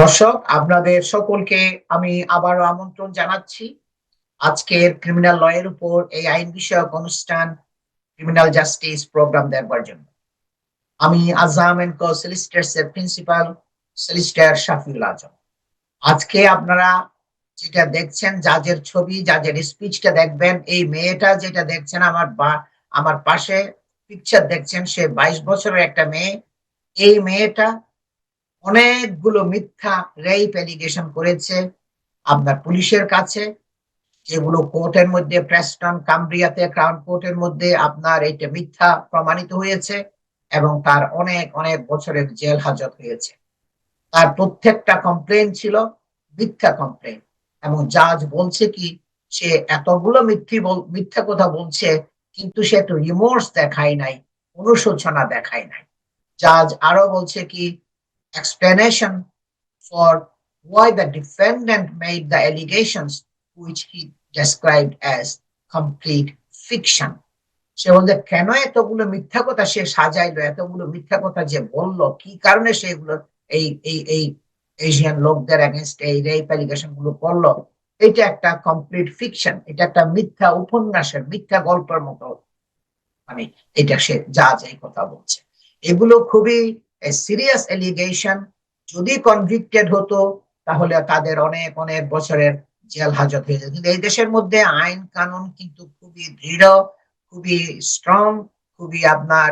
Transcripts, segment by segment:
দর্শক আপনাদের সকলকে আমি আবারও আমন্ত্রণ জানাচ্ছি আজকের ক্রিমিনাল ল এর উপর এই আইন বিষয়ক অনুষ্ঠান ক্রিমিনাল জাস্টিস প্রোগ্রাম দেখবার জন্য। আমি আজাম এন্ড কো সলিসিটার্স এর প্রিন্সিপাল সলিসিটর শাফিউল আজম। আজকে আপনারা যেটা দেখছেন জাজের ছবি, জাজের স্পিচটা দেখবেন। এই মেয়েটা যেটা দেখছেন আমার পাশে পিকচার দেখছেন, সে 22 বছরের একটা মেয়ে। এই মেয়েটা অনেকগুলো মিথ্যা রেপ এলিগেশন করেছে আপনার পুলিশের কাছে, যেগুলো কোর্টের মধ্যে প্রেস্টন কামব্রিয়াতে ক্রাউন কোর্টের মধ্যে আপনার এটা মিথ্যা প্রমাণিত হয়েছে এবং তার অনেক অনেক বছরের জেল হাজত হয়েছে। তার প্রত্যেকটা কমপ্লেন ছিল মিথ্যা কমপ্লেন এবং জাজ বলছে কি সে এতগুলো মিথ্যা কথা বলছে কিন্তু সে একটু রিমোর্স দেখায় নাই, অনুশোচনা দেখায় নাই। জাজ আরো বলছে কি explanation for why the defendant made the allegations which he described as complete fiction. সে বলছে কেন এতগুলো মিথ্যা কথা সে সাজাইলো, এতগুলো মিথ্যা কথা যে বললো, কি কারণে সেগুলো এই এই এই এশিয়ান লোকদের এগেইনস্ট এই রেপ অ্যালিগেশন গুলো করলো। এটা একটা কমপ্লিট ফিকশন, এটা একটা মিথ্যা উপন্যাসের মিথ্যা গল্পের মতো, মানে এটা সে জাজ এই কথা বলছে। এগুলো খুবই সিরিয়াস এলিগেশন। যদি কনভিক্টেড হতো তাহলে তাদের অনেক অনেক বছরের জেল হাজত হয়ে যেত। কিন্তু এই দেশের মধ্যে আইন কানুন কিন্তু খুবই দৃঢ়, খুবই স্ট্রং, খুবই আপনার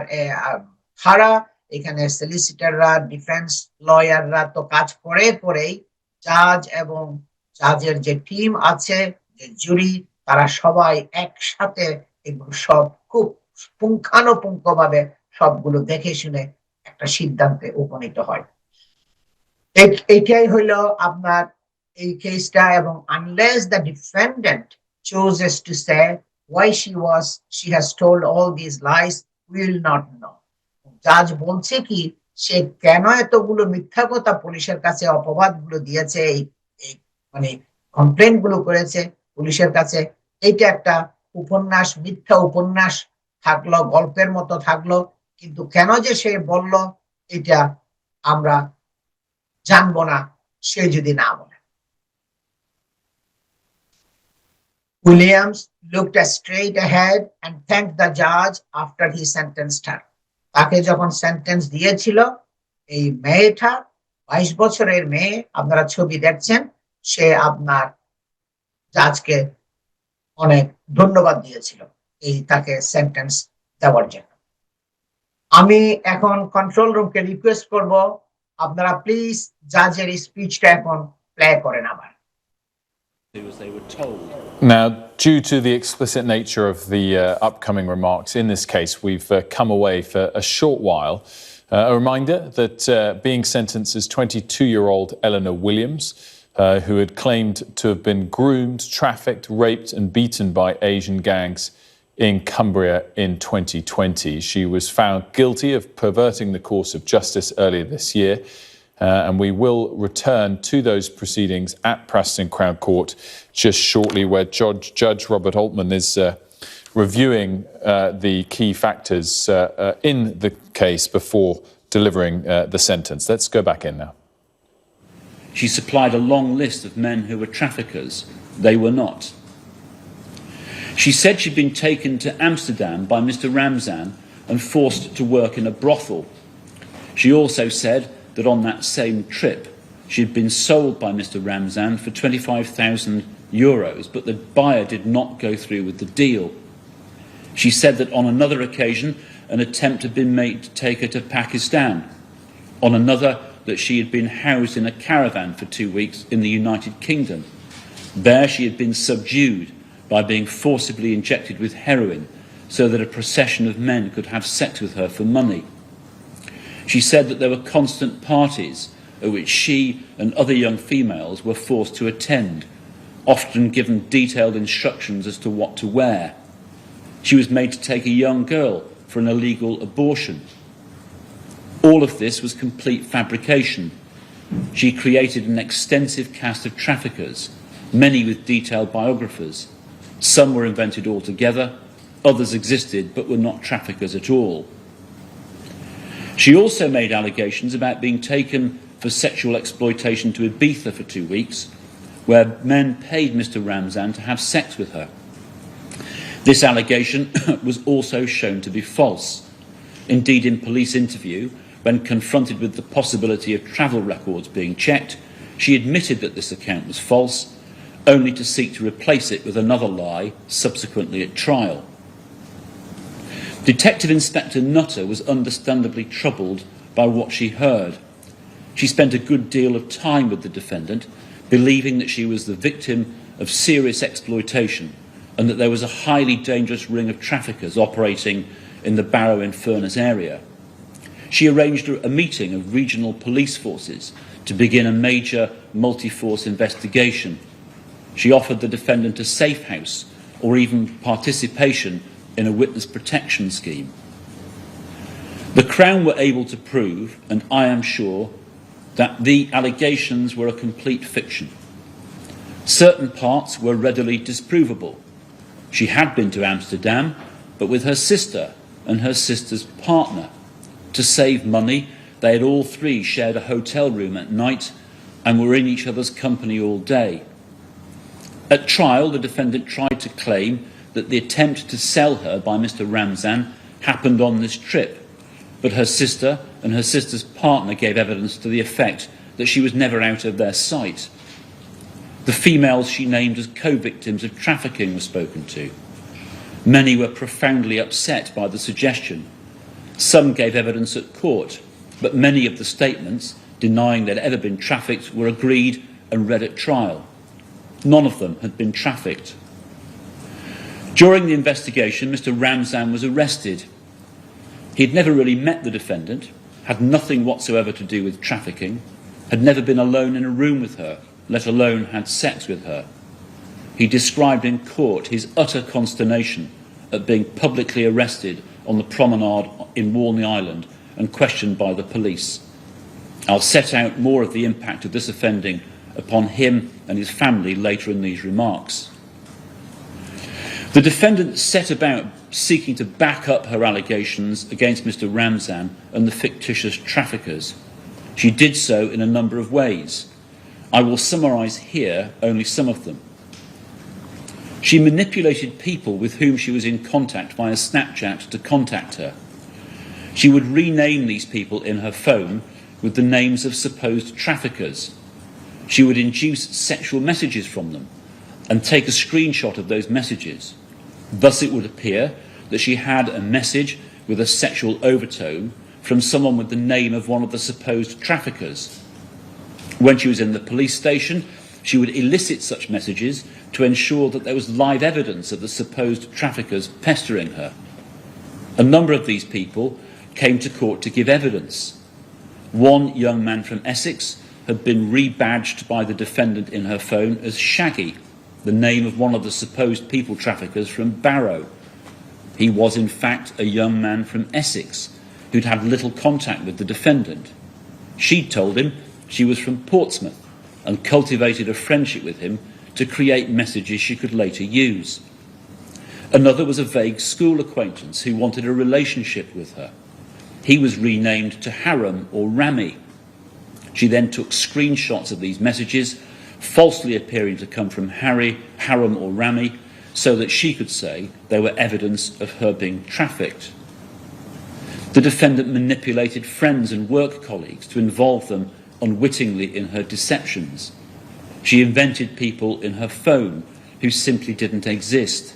খাড়া। এখানে সলিসিটাররা, ডিফেন্স লয়াররা তো কাজ করেই জাজ এবং জাজের যে টিম আছে, যে জুরি, তারা সবাই একসাথে এগুলো সব খুব পুঙ্খানুপুঙ্খ ভাবে সবগুলো দেখে শুনে একটা সিদ্ধান্তে উপনীত হয়। এটাই হইল আপনার এই কেসটা। এবং unless the defendant chooses to say why she has told all these lies, we will not know. জাজ বলছে কি সে কেন এতগুলো মিথ্যা কথা পুলিশের কাছে অপবাদ গুলো দিয়েছে, এই মানে কমপ্লেন গুলো করেছে পুলিশের কাছে। এইটা একটা উপন্যাস, মিথ্যা উপন্যাস থাকলো, গল্পের মতো থাকলো, কিন্তু কেন যে সে বলল এটা আমরা জানবো না সে যদি না বলে। Williams looked straight ahead and thanked the judge after he sentenced her. তাকে যখন সেন্টেন্স দিয়েছিল, এই মেয়েটা 22 বছরের মেয়ে, আপনারা ছবি দেখছেন, সে আপনার জাজকে অনেক ধন্যবাদ দিয়েছিল এই তাকে সেন্টেন্স দেওয়ার জন্য। আমি এখন কন্ট্রোল রুমকে রিকোয়েস্ট করব আপনারা প্লিজ জাজের স্পিচটা এখন প্লে করেন আবার। Now, due to the explicit nature of the upcoming remarks in this case, we've come away for a short while. A reminder that being sentenced is 22-year-old Eleanor Williams, who had claimed to have been groomed, trafficked, raped and beaten by Asian gangs in Cumbria in 2020. She was found guilty of perverting the course of justice earlier this year, and we will return to those proceedings at Preston Crown Court just shortly, where Judge Robert Altman is reviewing the key factors in the case before delivering the sentence. Let's go back in now. She supplied a long list of men who were traffickers. They were not. She said she'd been taken to Amsterdam by Mr. Ramzan and forced to work in a brothel. She also said that on that same trip she had been sold by Mr. Ramzan for €25,000, but the buyer did not go through with the deal. She said that on another occasion an attempt had been made to take her to Pakistan. On another, that she had been housed in a caravan for 2 weeks in the United Kingdom. There she had been subdued by being forcibly injected with heroin so that a procession of men could have sex with her for money. She said that there were constant parties at which she and other young females were forced to attend, often given detailed instructions as to what to wear. She was made to take a young girl for an illegal abortion. All of this was complete fabrication. She created an extensive cast of traffickers, many with detailed biographers. Some were invented altogether, others existed but were not traffickers at all. She also made allegations about being taken for sexual exploitation to Ibiza for 2 weeks, where men paid Mr. Ramzan to have sex with her. This allegation was also shown to be false. Indeed, in police interview, when confronted with the possibility of travel records being checked, she admitted that this account was false, only to seek to replace it with another lie subsequently at trial. Detective Inspector Nutter was understandably troubled by what she heard. She spent a good deal of time with the defendant, believing that she was the victim of serious exploitation and that there was a highly dangerous ring of traffickers operating in the Barrow-in-Furness area. She arranged a meeting of regional police forces to begin a major multi-force investigation. She offered the defendant a safe house or even participation in a witness protection scheme. The Crown were able to prove, and I am sure, that the allegations were a complete fiction. Certain parts were readily disprovable. She had been to Amsterdam, but with her sister and her sister's partner. To save money, they had all three shared a hotel room at night and were in each other's company all day. At trial, the defendant tried to claim that the attempt to sell her by Mr. Ramzan happened on this trip, but her sister and her sister's partner gave evidence to the effect that she was never out of their sight. The females she named as co-victims of trafficking were spoken to. Many were profoundly upset by the suggestion. Some gave evidence at court, but many of the statements denying they'd ever been trafficked were agreed and read at trial. None of them had been trafficked. During the investigation, Mr. Ramzan was arrested. He had never really met the defendant, had nothing whatsoever to do with trafficking, had never been alone in a room with her, let alone had sex with her. He described in court his utter consternation at being publicly arrested on the promenade in Walney Island and questioned by the police. I'll set out more of the impact of this offending upon him and his family later in these remarks. The defendant set about seeking to back up her allegations against Mr. Ramzan and the fictitious traffickers. She did so in a number of ways. I will summarise here only some of them. She manipulated people with whom she was in contact via Snapchat to contact her. She would rename these people in her phone with the names of supposed traffickers. She would induce sexual messages from them and take a screenshot of those messages. Thus it would appear that she had a message with a sexual overtone from someone with the name of one of the supposed traffickers. When she was in the police station, she would elicit such messages to ensure that there was live evidence of the supposed traffickers pestering her. A number of these people came to court to give evidence. One young man from Essex had been rebadged by the defendant in her phone as Shaggy, the name of one of the supposed people traffickers from Barrow. He was in fact a young man from Essex who'd had little contact with the defendant. She'd told him she was from Portsmouth and cultivated a friendship with him to create messages she could later use. Another was a vague school acquaintance who wanted a relationship with her. He was renamed to Haram or Rami. She then took screenshots of these messages, falsely appearing to come from Haram or Rami, so that she could say they were evidence of her being trafficked. The defendant manipulated friends and work colleagues to involve them unwittingly in her deceptions. She invented people in her phone who simply didn't exist.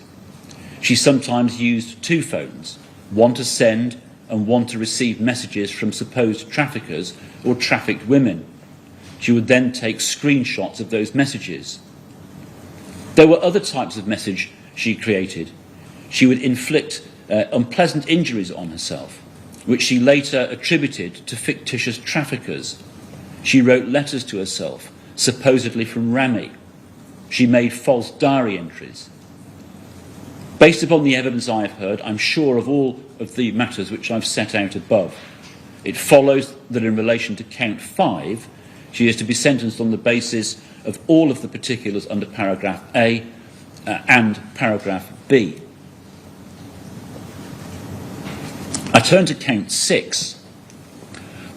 She sometimes used two phones, one to send and one to receive messages from supposed traffickers or trafficked women. She would then take screenshots of those messages. There were other types of message she created. She would inflict unpleasant injuries on herself, which she later attributed to fictitious traffickers. She wrote letters to herself, supposedly from Rami. She made false diary entries. Based upon the evidence I have heard, I'm sure of all of the matters which I've set out above. It follows that in relation to count 5, she is to be sentenced on the basis of all of the particulars under paragraph A and paragraph B. I turn to count 6.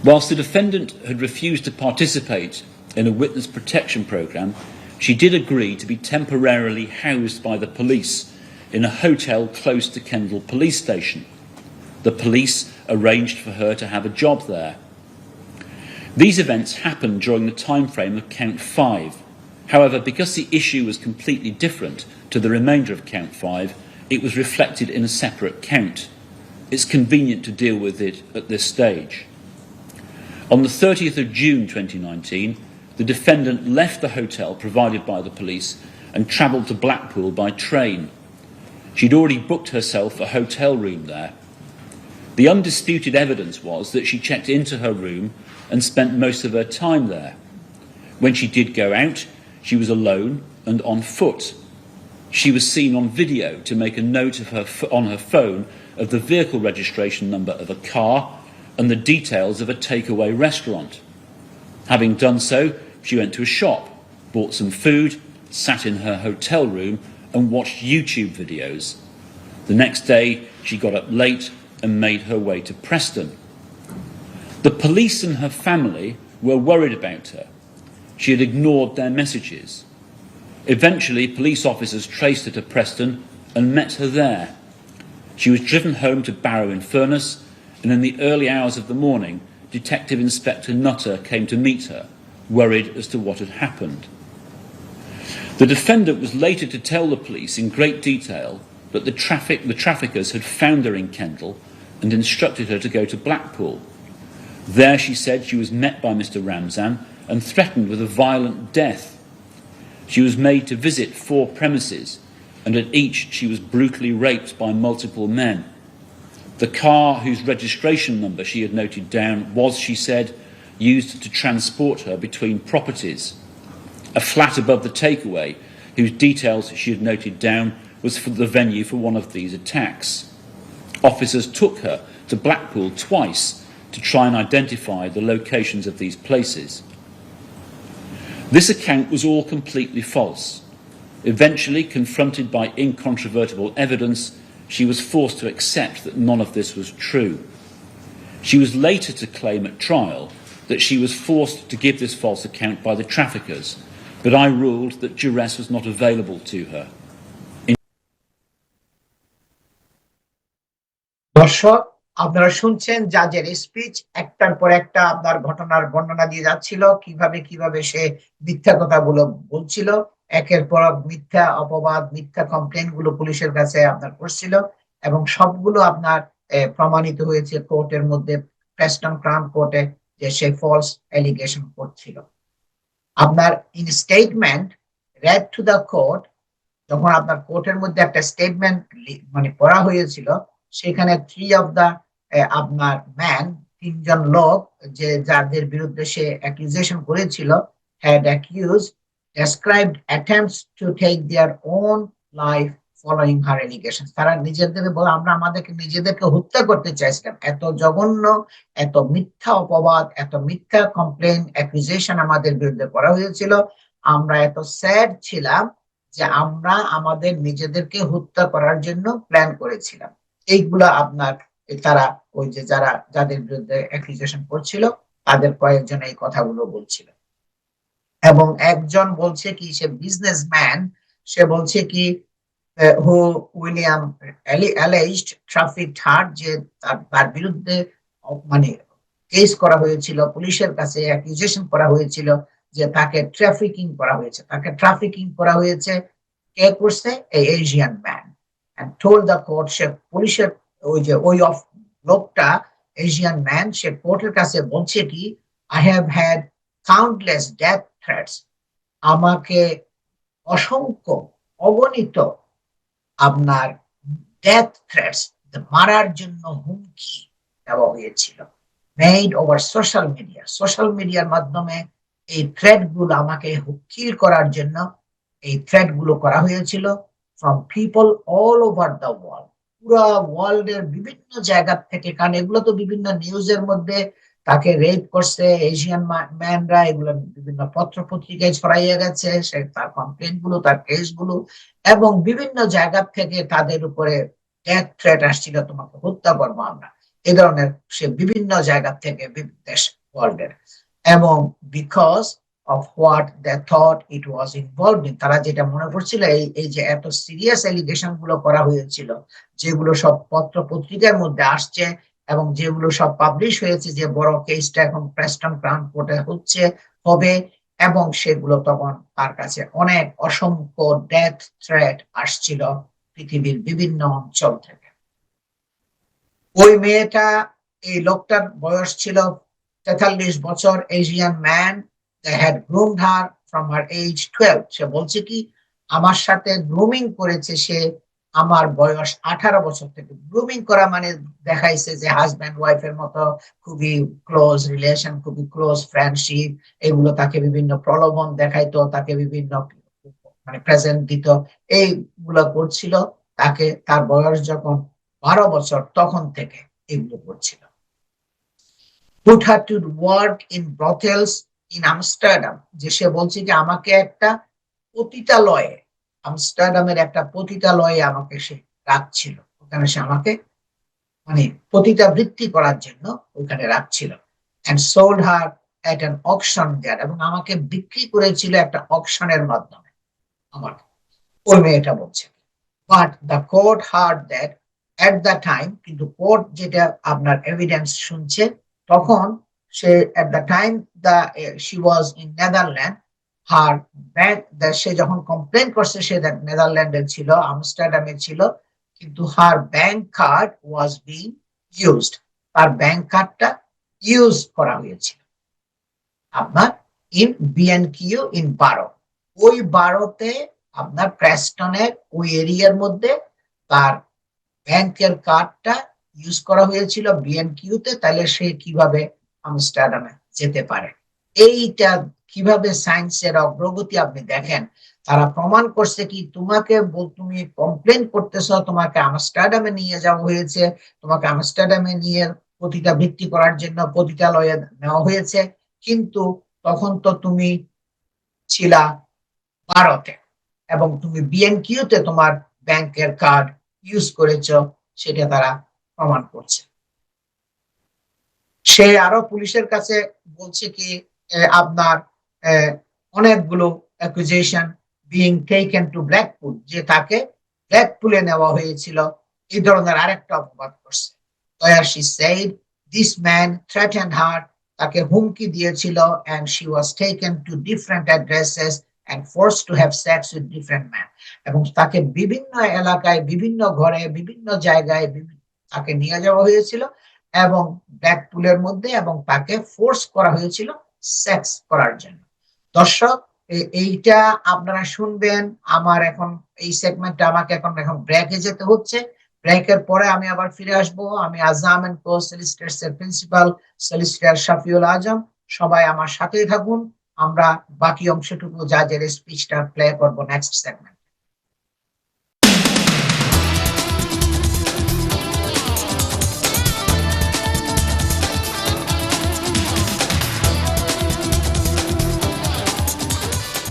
Whilst the defendant had refused to participate in a witness protection programme, she did agree to be temporarily housed by the police in a hotel close to Kendal police station. The police arranged for her to have a job there. These events happened during the time frame of Count 5. However, because the issue was completely different to the remainder of Count 5, it was reflected in a separate count. It's convenient to deal with it at this stage. On the 30th of June 2019, the defendant left the hotel provided by the police and travelled to Blackpool by train. She'd already booked herself a hotel room there. The undisputed evidence was that she checked into her room and spent most of her time there. When she did go out, she was alone and on foot. She was seen on video to make a note of on her phone of the vehicle registration number of a car and the details of a takeaway restaurant. Having done so, she went to a shop, bought some food, sat in her hotel room and watched YouTube videos. The next day, she got up late and made her way to Preston. The police and her family were worried about her. She had ignored their messages. Eventually, police officers traced her to Preston and met her there. She was driven home to Barrow-in-Furness, and in the early hours of the morning, Detective Inspector Nutter came to meet her, worried as to what had happened. The defendant was later to tell the police in great detail that the traffickers had found her in Kendal and instructed her to go to Blackpool. There, she said, she was met by Mr. Ramzan and threatened with a violent death. She was made to visit 4 premises, and at each she was brutally raped by multiple men. The car whose registration number she had noted down was, she said, used to transport her between properties. A flat above the takeaway, whose details she had noted down, was for the venue for one of these attacks. Officers took her to Blackpool twice to try and identify the locations of these places. This account was all completely false. Eventually, confronted by incontrovertible evidence, she was forced to accept that none of this was true. She was later to claim at trial that she was forced to give this false account by the traffickers, but I ruled that duress was not available to her. দর্শক, আপনারা শুনছেন জাজের speech, একটার পর একটা আপনার ঘটনার বর্ণনা দিয়ে যাচ্ছিল, কিভাবে কিভাবে সে মিথ্যা কথাগুলো বলছিল, একের পর এক মিথ্যা অপবাদ, মিথ্যা কমপ্লেন গুলো পুলিশের কাছে আপনার করছিল, এবং সবগুলো আপনার প্রমাণিত হয়েছে কোর্টের মধ্যে, প্রেস্টন ক্রাউন কোর্টে, যে সে ফলস এলিগেশন করছিল। আপনার in statement red to the court, যখন আপনার কোর্টের মধ্যে একটা স্টেটমেন্ট মানে পড়া হয়েছিল, সেখানে 3 of the আপনার ম্যান, 3 জন লোক যে যাদের বিরুদ্ধে সে অ্যাকিউজেশন করেছিল, had accused described attempts to take their own life following her allegations. তারা নিজেদেরকে বলে, আমরা আমাদেরকে নিজেদেরকে হত্যা করতে চাইছিলাম। এত জঘন্য, এত মিথ্যা অপবাদ, এত মিথ্যা কমপ্লেন, অ্যাকিউজেশন আমাদের বিরুদ্ধে করা হয়েছিল। আমরা এত স্যাড ছিলাম যে আমরা আমাদের নিজেদেরকে হত্যা করার জন্য প্ল্যান করেছিলাম। এইগুলা আপনার তারা ওই যে যাদের বিরুদ্ধে অ্যাকিউজেশন করছিল তাদের কয়েকজন এই কথাগুলো বলছিল। এবং একজন বলছে কি, সে বিজনেসম্যান, সে বলছে কি হু উইলিয়াম অ্যালিজড ট্রাফিকড হার, যে তার বিরুদ্ধে মানে কেস করা হয়েছিল, পুলিশের কাছে অ্যাকিউজেশন করা হয়েছিল যে তাকে ট্রাফিকিং করা হয়েছে। তাকে ট্রাফিকিং করা হয়েছে, কে করছে? এই Asian man. and told the court, সে পুলিশের ওই অফ লোকটা, এশিয়ান ম্যান, সে কোর্টের কাছে বলছে কি, I have had countless death threats, আমাকে অসংখ্য অগণিত আপনার ডেথ থ্রেটস, মারার জন্য হুমকি দেওয়া হয়েছিল, মেড ওভার সোশ্যাল মিডিয়ার মাধ্যমে এই থ্রেট গুলো আমাকে কিল করার জন্য এই থ্রেট গুলো করা হয়েছিল from people all over the world, পুরো ওয়ার্ল্ডের বিভিন্ন জায়গা থেকে, কারণ এগুলো তো বিভিন্ন নিউজের মধ্যে তাকে রেপ করছে এশিয়ান ম্যানরা, এগুলো বিভিন্ন পত্র পত্রিকায় ছড়াইয়া গেছে, সে তার কমপ্লেন গুলো, তার কেস গুলো, এবং বিভিন্ন জায়গা থেকে তাদের উপরে ডেথ থ্রেট আসছিল, তোমাকে হত্যা করবো আমরা। এই ধরনের সে বিভিন্ন জায়গা থেকে দেশ ওয়ার্ল্ডের, এবং because of what they thought it was involved in, তারা যেটা মনে করছিল এই যে এত সিরিয়াস এলিগেশন গুলো করা হয়েছিল, যেগুলো সব পত্র পত্রিকার মধ্যে আসছে এবং যেগুলো সব পাবলিশ হয়েছে, যে বড় কেসটা এখন প্রেস্টন ক্রাউন কোর্টে হবে, এবং সেগুলো তখন তার কাছে অনেক অসংখ্য ডেথ থ্রেট আসছিল পৃথিবীর বিভিন্ন অঞ্চল থেকে। ওই মেয়েটা, এই লোকটার বয়স ছিল 43 বছর, Asian man, they had groomed her from her age 12. সে বলছে কি আমার সাথে গ্রুমিং করেছে সে আমার বয়স 18 বছর থেকে। গ্রুমিং করা মানে দেখাইছে যে হাজব্যান্ড ওয়াইফের মতো খুবই ক্লোজ রিলেশন, খুবই ক্লোজ ফ্রেন্ডশিপ, এগুলো তাকে বিভিন্ন প্রলোভন দেখাইতো, তাকে বিভিন্ন মানে প্রেজেন্ট দিত, এইগুলো করছিল তাকে। তার বয়স যখন 12 বছর তখন থেকে এগুলো করছিল। put her to work in brothels in Amsterdam, যে সে বলছে যে আমাকে একটা পতিতালয়ে, আমস্টারডামের একটা পতিতালয়ে আমাকে সে রাখছিল, ওখানে সে আমাকে মানে পতিতাবৃত্তি করার জন্য ওখানে রাখছিল, and sold her at an auction there, এবং আমাকে বিক্রি করেছিল একটা অকশনের মাধ্যমে আমাকে, ওই মেয়েটা বলছে। But the court heard that at the time, কিন্তু কোর্ট যেটা আপনার এভিডেন্স শুনছে, তখন সে at the time she was in Netherlands, her bank, সে যখন কমপ্লেন করছে সে নেদারল্যান্ডের ছিল, আমস্টারডামে ছিল, কিন্তু her bank card was being used, তার ব্যাংক কার্ডটা ইউজ করা হয়েছিল আপনার ইন বিএনকিউ ইন বারো, ওই বারোতে আপনার প্রেস্টনের ওই এরিয়ার মধ্যে তার ব্যাংকের কার্ডটা ইউজ করা হয়েছিল বিএনকিউতে, তাহলে সে কিভাবে আমস্টারডামে যেতে পারে? এইটা কিভাবে সায়েন্সের অগ্রগতি আপনি দেখেন, তারা প্রমাণ করছে কি তুমি কমপ্লেন করতেছ, তোমাকে আমস্টারডামে নিয়ে যাওয়া হয়েছে, তোমাকে আমস্টারডামে নিয়ে পতিতাবৃত্তি করার জন্য পতিতালয়ে নেওয়া হয়েছে, কিন্তু তখন তো তুমি ছিলা ভারতে এবং তুমি বিএনকিউতে তোমার ব্যাংকের কার্ড ইউজ করেছ, সেটা তারা প্রমাণ করছে। সে আরো পুলিশের কাছে বলছে কি আপনার অনেকগুলো অ্যাকুজেশন বিং টেকেন টু ব্ল্যাকপুল, যে তাকে ব্ল্যাকপুলে নেওয়া হয়েছিল, এই ধরনের আরেকটা অপবাদ করছে। where she said this man threatened her, তাকে হুমকি দিয়েছিল, and she was taken to different addresses and forced to have sex with different men, এবং তাকে বিভিন্ন এলাকায়, বিভিন্ন ঘরে, বিভিন্ন জায়গায় তাকে নিয়ে যাওয়া হয়েছিল এবং ব্ল্যাকপুলের মধ্যে, এবং তাকে ফোর্স করা হয়েছিল সেক্স করার জন্য। দর্শক, এইটা আপনারা শুনবেন। আমার এখন এই সেগমেন্টটা আমাকে এখন ব্রেকে যেতে হচ্ছে। ব্রেকের পরে আমি আবার ফিরে আসবো। আমি আজম এন্ড কো সলিসিটার্স এর প্রিন্সিপাল সলিসিটার শাফিউল আজম। সবাই আমার সাথেই থাকুন। আমরা বাকি অংশটুকু জাজের স্পিচটা প্লে করবো নেক্সট সেগমেন্ট।